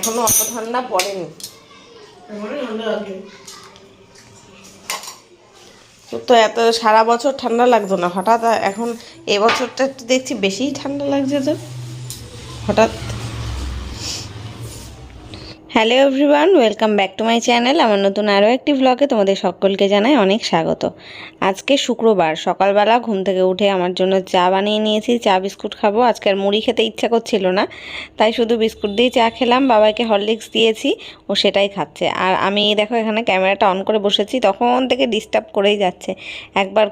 এখনো অত ঠান্ডা পড়েনি। তো এত সারা বছর ঠান্ডা লাগতো না, হঠাৎ এখন এবছরটা একটু দেখছি বেশিই ঠান্ডা লাগছে তো হঠাৎ। Hello everyone, welcome back to my channel. আমার নতুন আরও একটি ভ্লগে তোমাদের সকলকে জানাই অনেক স্বাগত। আজকে শুক্রবার, সকালবেলা ঘুম থেকে উঠে আমার জন্য চা বানিয়ে নিয়েছি। চা বিস্কুট খাবো, আজকে আর মুড়ি খেতে ইচ্ছা করছিল না, তাই শুধু বিস্কুট দিয়ে চা খেলাম। বাবাকে হরলিক্স দিয়েছি, ও সেটাই খাচ্ছে। আর আমি দেখো এখানে ক্যামেরাটা অন করে বসেছি, তখন থেকে ডিস্টার্ব করেই যাচ্ছে। একবার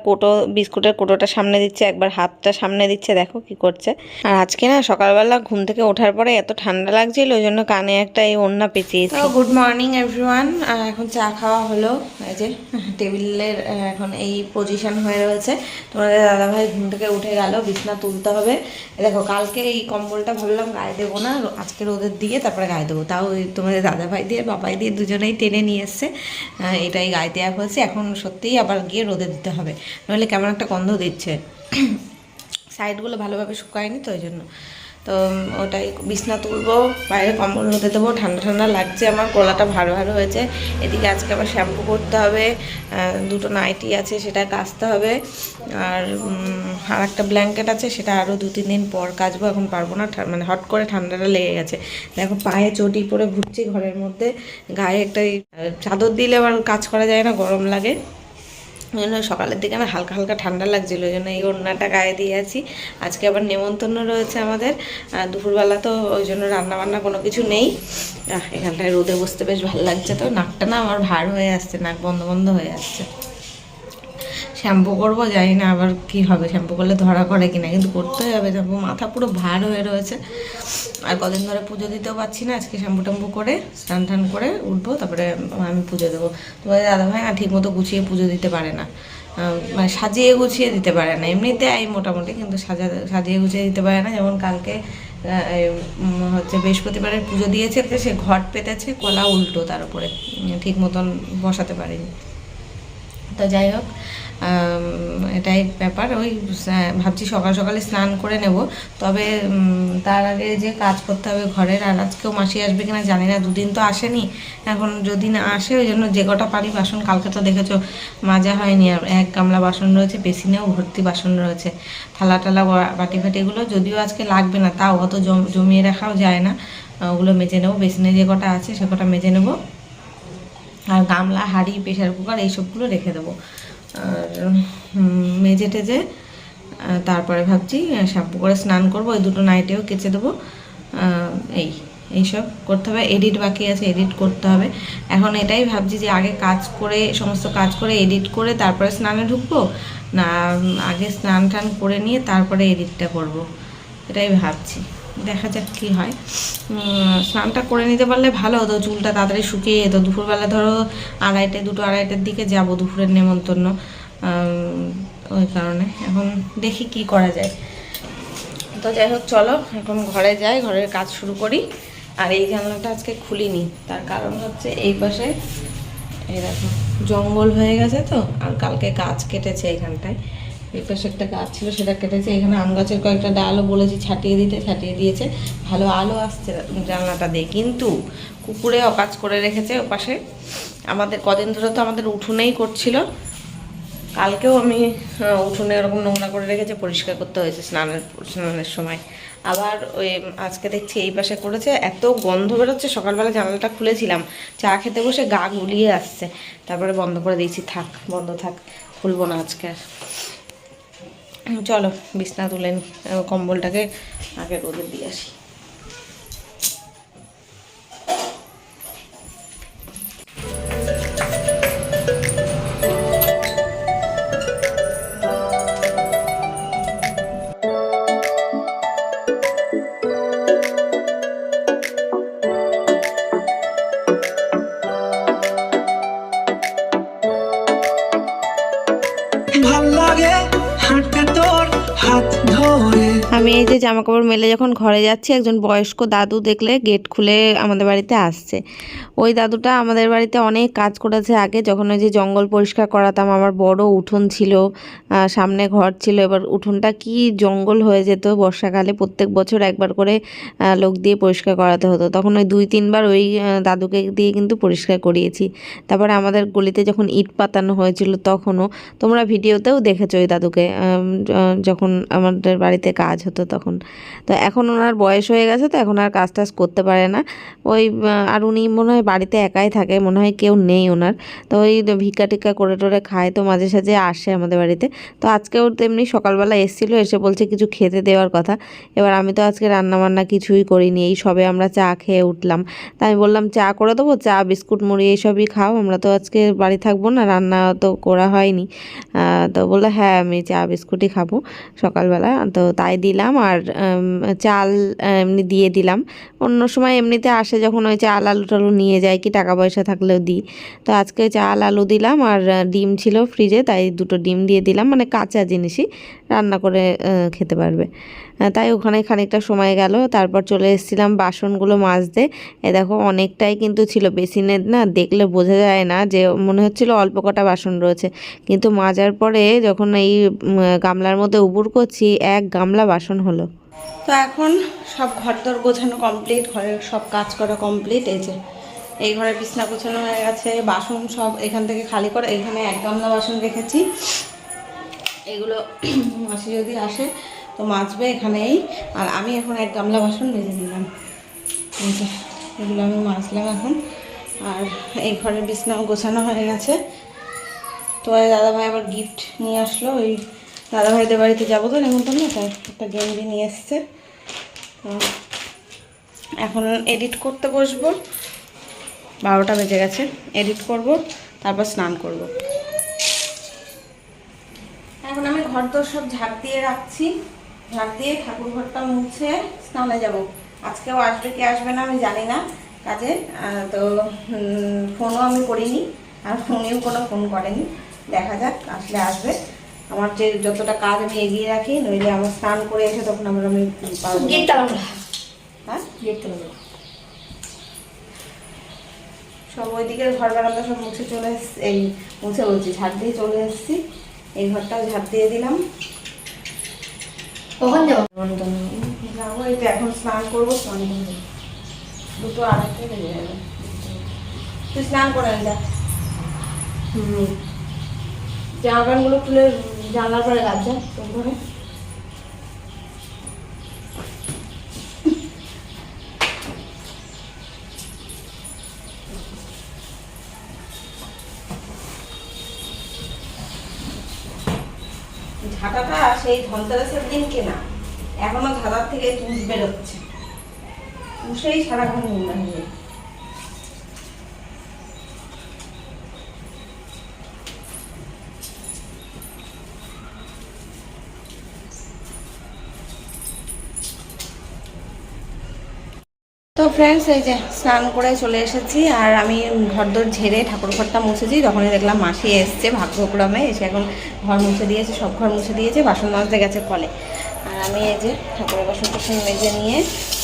বিস্কুটের কোটোটা সামনে দিচ্ছে, একবার হাতটা সামনে দিচ্ছে, দেখো কি করছে। আর আজকে না সকালবেলা ঘুম থেকে ওঠার পরে এত ঠান্ডা লাগছিল, ওই জন্য কানে একটা এই ওড়না পেঁচিয়েছি। গুড মর্নিং এভরিওয়ান, এখন চা খাওয়া হলো। এই যে টেবিলের এখন এই পজিশন হয়ে রয়েছে। তোমাদের দাদাভাই ঘুম থেকে উঠে গেল, বিছনা তুলতে হবে। দেখো কালকে এই কম্বলটা ভাবলাম গায়ে দেবো না, আজকে রোদের দিয়ে তারপরে গায়ে দেবো, তাও তোমাদের দাদাভাই দিয়ে বাবাই দিয়ে দুজনেই টেনে নিয়ে এসছে, এটাই গায়ে দেওয়া হয়েছে। এখন সত্যিই আবার গিয়ে রোদে দিতে হবে, নইলে কেমন একটা গন্ধ দিচ্ছে। সাইডগুলো ভালোভাবে শুকায়নি তো, ওই জন্য। তো ওটাই বিছনা তুলবো, বাইরে কম্বল রোদে দেবো। ঠান্ডা ঠান্ডা লাগছে, আমার গলাটা ভালো ভালো হয়েছে। এদিকে আজকে আবার শ্যাম্পু করতে হবে, দুটো নাইটি আছে সেটা কাচতে হবে, আর একটা ব্ল্যাঙ্কেট আছে সেটা আরও 2-3 দিন পর কাচবো। এখন পারবো না, মানে হট করে ঠান্ডাটা লেগে গেছে। দেখো পায়ে চটি পরে ঘুরছি ঘরের মধ্যে, গায়ে একটা চাদর দিলে আবার কাজ করা যায় না, গরম লাগে। ওই জন্য সকালের দিকে না হালকা হালকা ঠান্ডা লাগছিলো, ওই জন্য এই ওড়নাটা গায়ে দিয়ে আছি। আজকে আবার নেমন্তন্ন রয়েছে আমাদের, দুপুরবেলা তো ওই জন্য রান্নাবান্না কোনো কিছু নেই। এখানটায় রোদে বসতে বেশ ভালো লাগছে। তো নাকটা না আমার ভার হয়ে আসছে, নাক বন্ধ বন্ধ হয়ে আসছে। শ্যাম্পু করবো, জানি না আবার কি হবে, শ্যাম্পু করলে ধরা করে কিনা, কিন্তু করতেই হবে শ্যাম্পু। মাথা পুরো ভার হয়ে রয়েছে, আর কদিন ধরে পুজো দিতেও পারছি না। আজকে শ্যাম্পু ট্যাম্পু করে স্নান টান করে উঠবো, তারপরে আমি পুজো দেবো। তোমাদের দাদাভাই না ঠিক মতো গুছিয়ে পুজো দিতে পারে না, মানে সাজিয়ে গুছিয়ে দিতে পারে না। এমনিতে এই মোটামুটি, কিন্তু সাজিয়ে গুছিয়ে দিতে পারে না। যেমন কালকে হচ্ছে বৃহস্পতিবারের পুজো দিয়েছে, সে ঘট পেতেছে, কলা উল্টো, তার উপরে ঠিক মতন বসাতে পারেনি। তো যাই হোক, এটাই ব্যাপার। ওই ভাবছি সকাল সকালে স্নান করে নেব, তবে তার আগে যে কাজ করতে হবে ঘরের। আর আজকেও মাসি আসবে কিনা জানি না, 2 দিন তো আসেনি। এখন যদি না আসে, ওই জন্য যে কটা পারি বাসন, কালকে তো দেখেছো মাজা হয়নি, আর 1 গামলা বাসন রয়েছে, বেসিনেও ভর্তি বাসন রয়েছে, থালা টালা বাটি ফাটিগুলো যদিও আজকে লাগবে না, তাও অত জমিয়ে রাখাও যায় না, ওগুলো মেজে নেবো। বেসিনে যে কটা আছে সে কটা মেজে নেবো, আর গামলা হাঁড়ি প্রেশার কুকার এইসবগুলো রেখে দেবো। আর মেজে টেজে তারপরে ভাবছি শ্যাম্পু করে স্নান করবো, ওই দুটো নাইটেও কেচে দেবো। এইসব করতে হবে। এডিট বাকি আছে, এডিট করতে হবে। এখন এটাই ভাবছি যে আগে কাজ করে, সমস্ত কাজ করে এডিট করে তারপরে স্নানে ঢুকবো, না আগে স্নান টান করে নিয়ে তারপরে এডিটটা করব, এটাই ভাবছি। দেখা যাক কী হয়। স্নানটা করে নিতে পারলে ভালো হতো, চুলটা তাড়াতাড়ি শুকিয়ে যেত। দুপুরবেলা ধরো 2:30-2:30টার দিকে যাব দুপুরের নেমন্তন্ন, ওই কারণে এখন দেখি কি করা যায়। তো যাই হোক, চলো এখন ঘরে যাই, ঘরের কাজ শুরু করি। আর এই জানলাটা আজকে খুলিনি, তার কারণ হচ্ছে এই পাশে এই দেখো জঙ্গল হয়ে গেছে তো, আর কালকে গাছ কেটেছে এইখানটায়। এই পাশে একটা গাছ ছিল, সেটা কেটেছে। এখানে আম গাছের কয়েকটা ডালও বলেছি ছাটিয়ে দিতে, ছাটিয়ে দিয়েছে। ভালো আলো আসছে জানলাটা দিয়ে, কিন্তু কুকুরে অকাজ করে রেখেছে ওপাশে। আমাদের কদিন ধরে তো আমাদের উঠোনেই করছিল, কালকেও আমি উঠোনে এরকম নোংরা করে রেখেছে, পরিষ্কার করতে হয়েছে স্নানের সময়। আবার ওই আজকে দেখছি এই পাশে করেছে, এত গন্ধ বেরোচ্ছে। সকালবেলা জানালাটা খুলেছিলাম, চা খেতে বসে গা গুলিয়ে আসছে, তারপরে বন্ধ করে দিয়েছি, থাক বন্ধ থাক, খুলবো না আজকে আর। চলো বিছনা তুলে নি, কম্বলটাকে আগে রোদে দিয়ে আসি। আমি এই যে জামা কাপড় মেলে যখন ঘরে যাচ্ছি, একজন বয়স্ক দাদু দেখলে গেট খুলে আমাদের বাড়িতে আসছে। ওই দাদুটা আমাদের বাড়িতে অনেক কাজ করেছে আগে, যখন ওই যে জঙ্গল পরিষ্কার করাতাম। আমার বড় উঠোন ছিল, সামনে ঘর ছিল, এবার উঠোনটা কি জঙ্গল হয়ে যেত বর্ষাকালে। প্রত্যেক বছর একবার করে লোক দিয়ে পরিষ্কার করাতে হতো। তখন ওই 2-3 বার ওই দাদুকে দিয়ে কিন্তু পরিষ্কার করিয়েছি। তারপরে আমাদের গলিতে যখন ইট পাতানো হয়েছিল তখনও, তোমরা ভিডিওতেও দেখেছো ওই দাদুকে, যখন আমাদের বাড়িতে কাজ হতো তখন। তো এখন ওনার বয়স হয়ে গেছে, তো এখন আর কাজ টাজ করতে পারে না ওই। আর উনি মনে হয় বাড়িতে একাই থাকে, মনে হয় কেউ নেই ওনার। তো ওই ভিক্ষা টিক্কা করে টোরে খায়, তো মাঝে সাঝে আসে আমাদের বাড়িতে। তো আজকেও তেমনি সকালবেলা এসেছিলো, এসে বলছে কিছু খেতে দেওয়ার কথা। এবার আমি তো আজকে রান্না বান্না কিছুই করিনি, এই সবে আমরা চা খেয়ে উঠলাম। তা আমি বললাম চা করে দেবো, চা বিস্কুট মুড়ি এইসবই খাও, আমরা তো আজকে বাড়ি থাকবো না, রান্না তো করা হয়নি। তো বললো হ্যাঁ আমি চা বিস্কুটই খাবো সকালবেলা। তো তাই দিলাম, আর চাল এমনি দিয়ে দিলাম। অন্য সময় এমনিতে আসে যখন ওই চাল আলু টালু নিয়ে যায়, কি টাকা পয়সা থাকলেও দিই। তো আজকে চাল আলু দিলাম, আর ডিম ছিল ফ্রিজে, তাই 2টো ডিম দিয়ে দিলাম, মানে কাঁচা জিনিসই রান্না করে খেতে পারবে। তাই ওখানে খানিকটা সময় গেল। তারপর চলে এসেছিলাম বাসনগুলো মাজতে। এ দেখো অনেকটাই কিন্তু ছিল বেসিনের, না দেখলে বোঝা যায় না, যে মনে হচ্ছিল অল্প কটা বাসন রয়েছে, কিন্তু মাজার পরে যখন এই গামলার মধ্যে উবুর করছি, 1 গামলা বাসন হলো। তো এখন সব ঘরদোর গোছানো কমপ্লিট, ঘরের সব কাজ করা কমপ্লিট। এই যে এই ঘরে বিছনা গোছানো হয়ে গেছে, বাসন সব এখান থেকে খালি করে, এখানে 1 গামলা বাসন রেখেছি। এগুলো মাসি যদি আসে তো মাজবে এখানেই, আর আমি এখন 1 গামলা বাসন মেজে নিলাম। এই যে এগুলো আমি মাজলাম এখন। আর এই ঘরের বিছনাও গোছানো হয়ে গেছে। তো দাদাভাই আবার গিফট নিয়ে আসলো, ওই দাদাভাইদের বাড়িতে যাবো তো নেমন্তন্ন, তাই একটা গেঞ্জি নিয়ে এসছে। তো এখন এডিট করতে বসবো, 12টা বেজে গেছে। এডিট করব, তারপর স্নান করব। এখন আমি ঘরদোর সব ঝাড় দিয়ে রাখছি, ঝাড় দিয়ে ঠাকুর ঘরটা মুছে স্নানে যাব। আজকেও আসবে কি আসবে না আমি জানি না কাজে। তো ফোনও আমি করিনি, আর ফোনেও কোনো ফোন করেনি, দেখা যাক আসলে আসবে। আমার যে যতটা কাজ আমি এগিয়ে রাখি, নইলে আমার স্নান করে এসে তখন আমি পারবো। হ্যাঁ সব ওই দিকের ঘর বারান্দা সব মুছে চলে এসছি, এই মুছে বলছি ঝাড় দিয়ে চলে এসেছি। এই ঘরটাও ঝাড় দিয়ে দিলাম। কখন যাবো? যাবো, এই তো এখন স্নান করবো, স্নান করবো 2:30 বেজে যাবে। তুই স্নান করে যা। জামা প্যান্টগুলো খুলে জানলার পরে গাছ যা তোর ঘরে। ঝাঁটাটা সেই ধনতেরাসের দিন কেনা, এখনো ঝাঁটার থেকে তুষ বেরোচ্ছে, তুষেই সারাক্ষণ নোংরা হয়ে যায়। তো ফ্রেন্ডস, এই যে স্নান করে চলে এসেছি, আর আমি ঘরদোর ঝেড়ে ঠাকুর ঘরটা মুছেছি, তখনই দেখলাম মাসি এসছে ভাগ্যক্রমে, এসে এখন ঘর মুছে দিয়েছে, সব ঘর মুছে দিয়েছে, বাসন মাজতে গেছে কলে। আর আমি এই যে ঠাকুরের বাসন টাসন মেজে নিয়ে,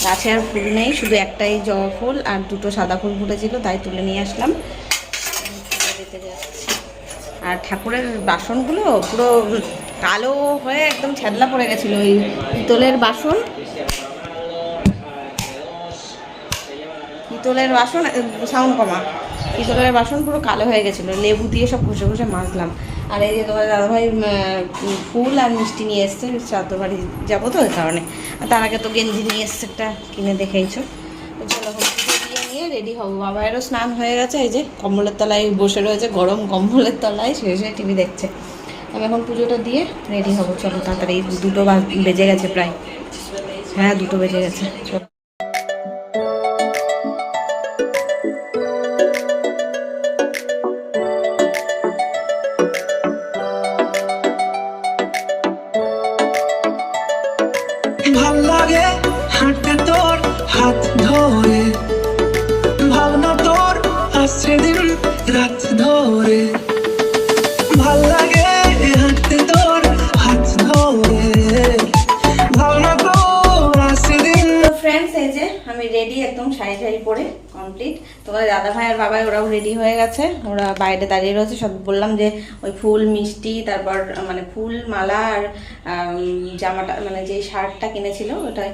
গাছে আর ফুল নেই, শুধু একটাই জবা ফুল আর 2টো সাদা ফুল ফুটেছিল, তাই তুলে নিয়ে আসলাম, দিতে যাচ্ছি। আর ঠাকুরের বাসনগুলো পুরো কালো হয়ে একদম ছ্যাদলা পড়ে গেছিলো, ওই পিতলের বাসন, পিতলের বাসন, সাউন্ড কমা, পিতলের বাসন পুরো কালো হয়ে গেছিলো, লেবু দিয়ে সব ঘষে ঘষে মাজলাম। আর এই যে তোমার দাদাভাই ফুল আর মিষ্টি নিয়ে এসছে, শ্রাদ্ধ বাড়ি যাবো তো ওই কারণে। আর তার আগে তো গেঞ্জি নিয়ে এসছে একটা, কিনে দেখেইছো। তো চলো পুজো দিয়ে নিয়ে রেডি হবো। বাবারও স্নান হয়ে গেছে, এই যে কম্বলের তলায় বসে রয়েছে, গরম কম্বলের তলায় শুয়ে টিভি দেখছে। আমি এখন পুজোটা দিয়ে রেডি হবো, চলো তাড়াতাড়ি, 2টো বেজে গেছে প্রায়, হ্যাঁ 2টো বেজে গেছে, চলো। ভাল লাগে হাঁটতে তোর হাত ধরে, ভাবনা তোর আসছে দিন রাত ধরে, ভাল লাগে হাঁটতে তোর হাত ধরে, ভাবনা তোর পরে কমপ্লিট। তোমাদের দাদা ভাই আর বাবাই ওরাও রেডি হয়ে গেছে, ওরা বাইরে দাঁড়িয়ে রয়েছে। সব বললাম যে ওই ফুল মিষ্টি, তারপর মানে ফুল মালা আর জামাটা মানে যে শার্টটা কিনেছিল ওটা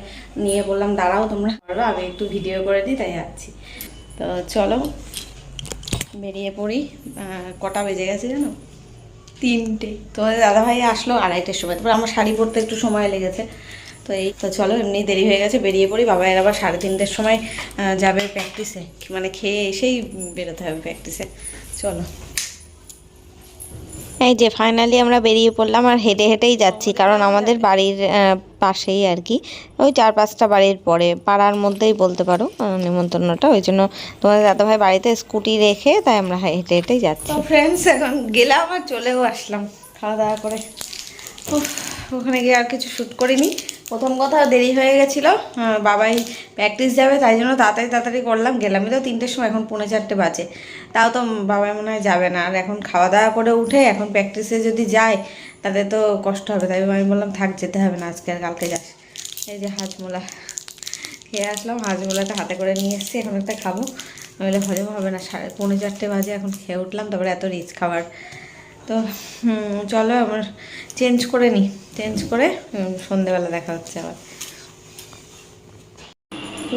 নিয়ে বললাম দাঁড়াও তোমরা, আমি একটু ভিডিও করে দিই তাই যাচ্ছি। তো চলো বেরিয়ে পড়ি। কটা বেজে গেছে জানো? 3টে। তোমাদের দাদাভাই আসলো 2:30টার সময়, তারপর আমার শাড়ি পরতে একটু সময় লেগেছে। তো এই তো চলো, এমনি দেরি হয়ে গেছে, বেরিয়ে পড়ি। বাবা এর আবার 3:30টার সময় যাবে প্র্যাকটিসে, মানে খেয়ে এসেই বেরোতে হবে প্র্যাকটিসে। চলো, এই যে ফাইনালি আমরা বেরিয়ে পড়লাম, আর হেঁটে হেঁটেই যাচ্ছি, কারণ আমাদের বাড়ির পাশেই আর কি, ওই 4-5টা বাড়ির পরে পাড়ার মধ্যেই বলতে পারো নেমন্তন্নটা। ওই জন্য তোমাদের দাদাভাই বাড়িতে স্কুটি রেখে তাই আমরা হেঁটে হেঁটেই যাচ্ছি। তো ফ্রেন্ডস, এখন গেলাম আর চলেও আসলাম খাওয়া দাওয়া করে। ওখানে গিয়ে আর কিছু শ্যুট করিনি। প্রথম কথা দেরি হয়ে গেছিলো, বাবাই প্র্যাকটিস যাবে তাই জন্য তাড়াতাড়ি করলাম। গেলামই তো 3টের সময়, এখন 3:45 বাজে, তাও তো বাবাই মনে হয় যাবে না। আর এখন খাওয়া দাওয়া করে উঠে এখন প্র্যাকটিসে যদি যায় তাহলে তো কষ্ট হবে, তাই আমি বললাম থাক, যেতে হবে না আজকে, আর কালকে যাস। এই যে হাজমোলা খেয়ে আসলাম, হাজমোলাটা হাতে করে নিয়ে এসেছি, এখন একটা খাবো, নইলে হজম হবে না। 3:45 বাজে, এখন খেয়ে উঠলাম, তারপরে এত রিচ খাবার। তো চলো আমার চেঞ্জ করে নিই, চেঞ্জ করে সন্ধেবেলা দেখা হচ্ছে আবার।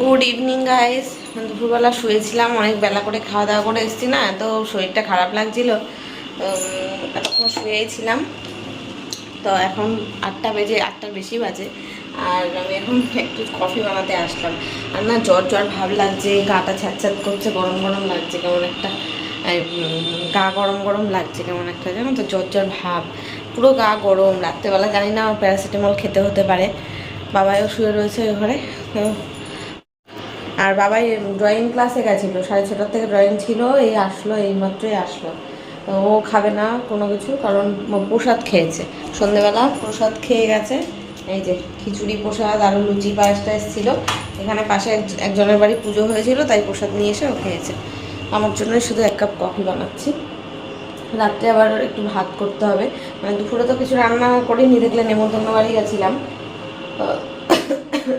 Good evening guys. দুপুরবেলা শুয়েছিলাম, অনেক বেলা করে খাওয়া দাওয়া করে এসেছি না, তো শরীরটা খারাপ লাগছিল, এতক্ষণ শুয়েই ছিলাম। তো এখন 8টা বেজে, 8টার বেশি বাজে, আর আমি এখন একটু কফি বানাতে আসলাম। আর না জ্বর ভাব লাগছে, গাটা ছ্যাঁত করছে, গরম গরম লাগছে, কেমন একটা গা গরম লাগছে কেমন একটা, জানো তো, জ্বর ভাব, পুরো গা গরম। রাত্রেবেলা জানি না প্যারাসিটামল খেতে হতে পারে। বাবাইও শুয়ে রয়েছে ওই ঘরে। আর বাবাই ড্রয়িং ক্লাসে গেছিলো, 6:30 থেকে ড্রয়িং ছিল, এই আসলো, এইমাত্রই আসলো। ও খাবে না কোনো কিছু, কারণ প্রসাদ খেয়েছে সন্ধেবেলা, প্রসাদ খেয়ে গেছে। এই যে খিচুড়ি প্রসাদ, আরও লুচি পায়েসটা এসেছিলো। এখানে পাশে একজনের বাড়ি পুজো হয়েছিল, তাই প্রসাদ নিয়ে এসে ও খেয়েছে। আমার জন্য শুধু 1 কাপ কফি বানাচ্ছি। রাত্রে আবার একটু ভাত করতে হবে, মানে দুপুরে তো কিছু রান্না করিনি, দেখলে নেমন্তন্ন বাড়ি গেছিলাম।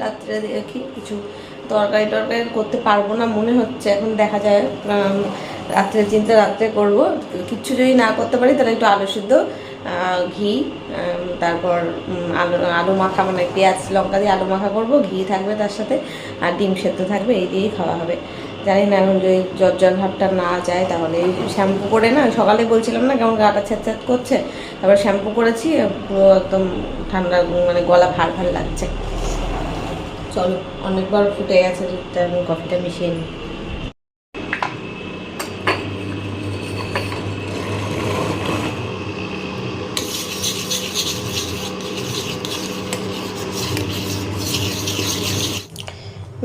রাত্রে দেখি কিছু তরকারি করতে পারবো না মনে হচ্ছে, এখন দেখা যায়। রাত্রে চিন্তা রাত্রে করবো, কিচ্ছু যদি না করতে পারি তাহলে একটু আলু সিদ্ধ, ঘি, তারপর আলু মাখা, মানে পেঁয়াজ লঙ্কা দিয়ে আলু মাখা করবো, ঘি থাকবে তার সাথে, আর ডিম সেদ্ধ থাকবে, এই দিয়েই খাওয়া হবে। জানি না এখন যদি জ্বর ভাবটা না যায় তাহলে শ্যাম্পু করে, না সকালে বলছিলাম না কেমন গাটা ছ্যাঁত করছে, তারপর শ্যাম্পু করেছি, পুরো একদম ঠান্ডা, মানে গলা ভার লাগছে। চলো, অনেকবার ফুটে গেছে দুধটা, আমি কফিটা মিশিয়ে নিই।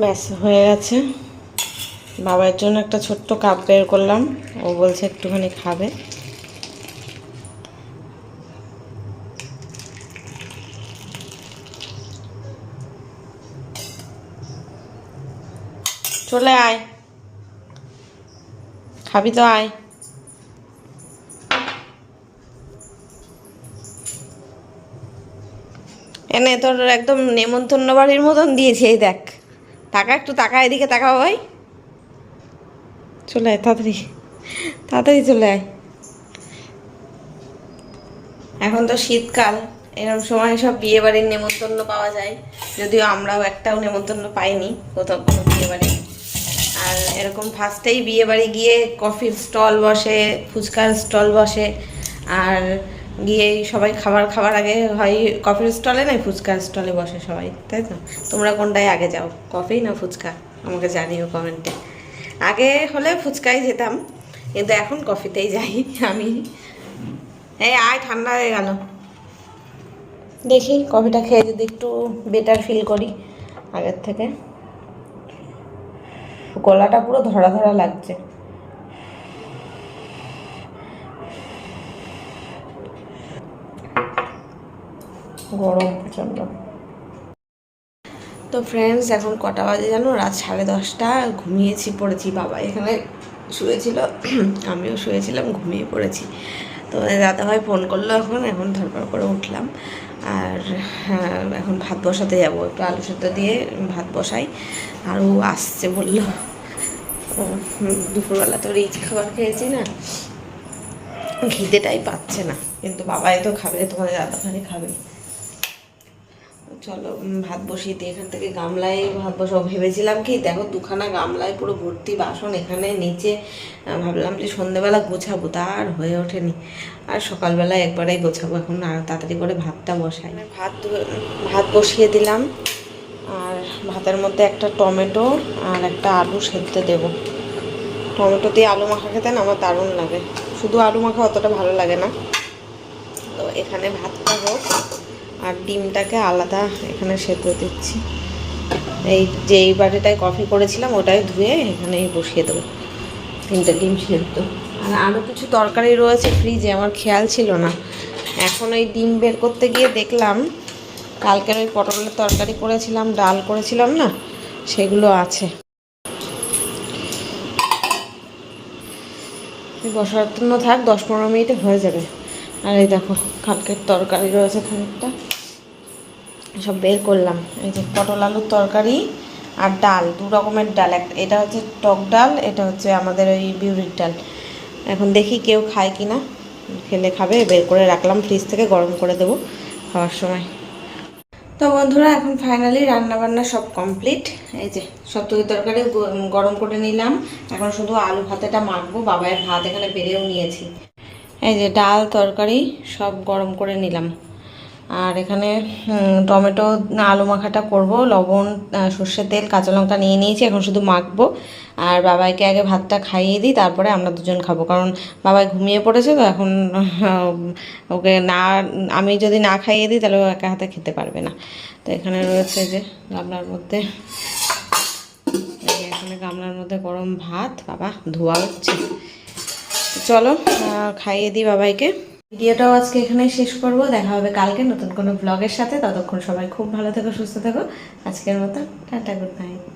ব্যাস হয়ে গেছে। বাবার জন্য একটা ছোট্ট কাপ বের করলাম, ও বলছে একটুখানি খাবে। চলে আয়, খাবি তো আয়। এনে তোর একদম নেমন্তন্ন বাড়ির মতন দিয়েছি, এই দেখ, টাকা একটু টাকা, এদিকে টাকা ভাই, চলে আয় তাড়াতাড়ি চলে আয়। এখন তো শীতকাল, এরকম সময় সব বিয়ে বাড়ির নেমন্তন্ন পাওয়া যায়, যদিও আমরাও একটাও নেমন্তন্ন পাইনি কোথাও কোনো বিয়ে বাড়ি। আর এরকম ফার্স্টেই বিয়ে বাড়ি গিয়ে কফির স্টল বসে, ফুচকার স্টল বসে, আর গিয়ে সবাই খাবার আগে হয় কফির স্টলে, নয় ফুচকার স্টলে বসে সবাই, তাই তো? তোমরা কোনটায় আগে যাও, কফি না ফুচকা? আমাকে জানিও কমেন্টে। আগে হলে ফুচকায় যেতাম, কিন্তু এখন কফিতেই যাই আমি। এই আয়, ঠান্ডা হয়ে গেল, দেখি কফিটা খেয়ে যদি একটু বেটার ফিল করি আগের থেকে। গলাটা পুরো ধরা লাগছে। গরম প্রচণ্ড। তো ফ্রেন্ডস, এখন কটা বাজে জানো? রাত 10:30। ঘুমিয়েছি পড়েছি, বাবা এখানে শুয়েছিল, আমিও শুয়েছিলাম, ঘুমিয়ে পড়েছি। তো দাদাভাই ফোন করলো, এখন ধরপড় করে উঠলাম। আর এখন ভাত বসাতে যাবো, একটু আলু সেদ্ধ দিয়ে ভাত বসাই। আর ও আসছে বললো, দুপুরবেলা তো রিচ খাবার খেয়েছি না, খিদেটাই পাচ্ছে না, কিন্তু বাবাই তো খাবে, তোমাদের দাদাভাই খাবে। চলো ভাত বসিয়ে দিই, এখান থেকে গামলায় ভাত বসাবো। ভেবেছিলাম কি দেখো দুখানা গামলায় পুরো ভর্তি বাসন এখানে নিচে, ভাবলাম যে সন্ধ্যেবেলা গোছাবো, তা আর হয়ে ওঠেনি। আর সকালবেলা একবারেই গোছাবো, এখন আর তাড়াতাড়ি করে ভাতটা বসাই। ভাত বসিয়ে দিলাম, আর ভাতের মধ্যে একটা টমেটো আর একটা আলু সেদ্ধ দেবো। টমেটো দিয়ে আলু মাখা খেতে না আমার দারুণ লাগে, শুধু আলু মাখা অতটা ভালো লাগে না। তো এখানে ভাতটা হোক, আর ডিমটাকে আলাদা এখানে সেদ্ধ দিচ্ছি। এই বাটিটায় কফি করেছিলাম ওটাই ধুয়ে এখানেই বসিয়ে দেবো 3টে ডিম সেদ্ধ। আর আরও কিছু তরকারি রয়েছে ফ্রিজে, আমার খেয়াল ছিল না। এখন ওই ডিম বের করতে গিয়ে দেখলাম কালকের ওই পটলের তরকারি করেছিলাম, ডাল করেছিলাম না, সেগুলো আছে। বসার জন্য থাক, 10-15 মিনিটে হয়ে যাবে। আর এই দেখো কালকের তরকারি রয়েছে খানিকটা, সব বের করলাম। এই যে পটল আলুর তরকারি আর ডাল, 2 রকমের ডাল, এটা হচ্ছে টক ডাল, এটা হচ্ছে আমাদের ওই বিউলির ডাল। এখন দেখি কেউ খায় কি না, খেলে খাবে। বের করে রাখলাম ফ্রিজ থেকে, গরম করে দেবো খাওয়ার সময়। তো বন্ধুরা এখন ফাইনালি রান্নাবান্না সব কমপ্লিট। এই যে সব তরকারি গরম করে নিলাম, এখন শুধু আলু ভাতেটা মাখবো। বাবায়ের ভাত এখানে বেড়েও নিয়েছি। এই যে ডাল তরকারি সব গরম করে নিলাম, আর এখানে টমেটো আলু মাখাটা করব। লবণ, সর্ষের তেল, কাঁচা লঙ্কা নিয়ে নিয়েছি, এখন শুধু মাখবো। আর বাবাইকে আগে ভাতটা খাইয়ে দিই, তারপরে আমরা দুজন খাবো, কারণ বাবাই ঘুমিয়ে পড়েছে। তো এখন ওকে না, আমি যদি না খাইয়ে দিই তাহলে ও একা হাতে খেতে পারবে না। তো এখানে রয়েছে যে গামলার মধ্যে, এখানে গামলার মধ্যে গরম ভাত, বাবা ধোয়া হচ্ছে। চলো খাইয়ে দিই বাবাইকে। ভিডিওটাও আজকে এখানেই শেষ করব, দেখা হবে কালকে নতুন কোনো ব্লগের সাথে। ততক্ষণ সবাই খুব ভালো থেকো, সুস্থ থেকো। আজকের মতো টাটা, গুড নাইট।